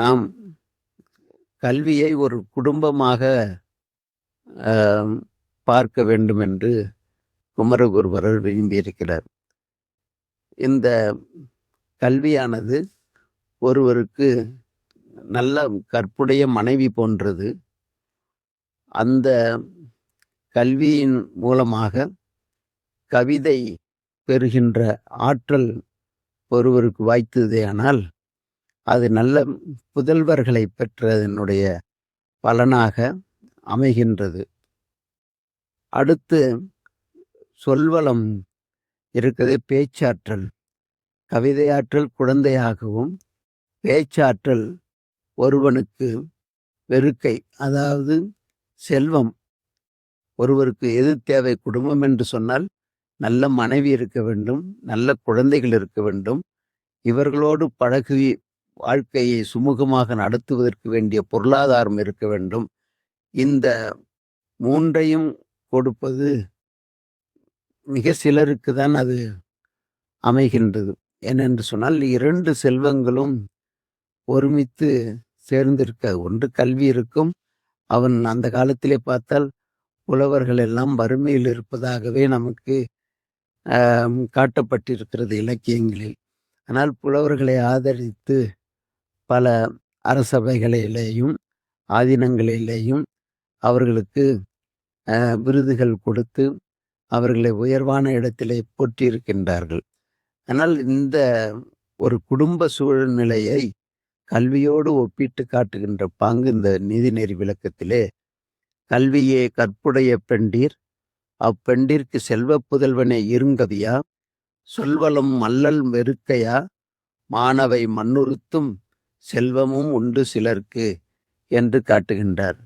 நாம் கல்வியை ஒரு குடும்பமாக அ பார்க்க வேண்டும் என்று குமரகுருபரர் விரும்பியிருக்கிறார். இந்த கல்வியானது ஒருவருக்கு நல்ல கற்புடைய மனைவி போன்றது. அந்த கல்வியின் மூலமாக கவிதை பெறுகின்ற ஆற்றல் ஒருவருக்கு வாய்த்ததேயானால், அது நல்ல புதல்வர்களை பெற்றதனுடைய பலனாக அமைகின்றது. அடுத்து சொல்வளம் இருக்கிறது, பேச்சாற்றல். கவிதையாற்றல் குழந்தையாகவும், பேச்சாற்றல் ஒருவனுக்கு வெறுக்கை, அதாவது செல்வம். ஒருவருக்கு எது தேவை? குடும்பம் என்று சொன்னால் நல்ல மனைவி இருக்க வேண்டும், நல்ல குழந்தைகள் இருக்க வேண்டும். இவர்களோடு பழகி வாழ்க்கையை சுமூகமாக நடத்துவதற்கு வேண்டிய பொருளாதாரம் இருக்க வேண்டும். இந்த 3ஐயும் கொடுப்பது மிக சிலருக்கு தான் அது அமைகின்றது. ஏனென்று சொன்னால் 2 செல்வங்களும் ஒருமித்து சேர்ந்திருக்க, ஒன்று கல்வி இருக்கும். அவன் அந்த காலத்திலே பார்த்தால் புலவர்கள் எல்லாம் வறுமையில் இருப்பதாகவே நமக்கு காட்டப்பட்டிருக்கிறது இலக்கியங்களில். ஆனால் புலவர்களை ஆதரித்து பல அரசவைகளிலேயும் ஆதீனங்களிலேயும் அவர்களுக்கு விருதுகள் கொடுத்து அவர்களை உயர்வான இடத்திலே போற்றியிருக்கின்றார்கள். ஆனால் இந்த ஒரு குடும்ப சூழ்நிலையை கல்வியோடு ஒப்பிட்டு காட்டுகின்ற பாங்கு இந்த நீதிநெறி விளக்கத்திலே, கல்வியே கற்புடைய பெண்டீர், அப்பெண்டிற்கு செல்வ புதல்வனே இருங்கவியா, சொல்வளம் மல்லல் வெறுக்கையா, மானவை மண்ணுறுத்தும் செல்வமும் உண்டு சிலர்க்கு என்று காட்டுகின்றார்.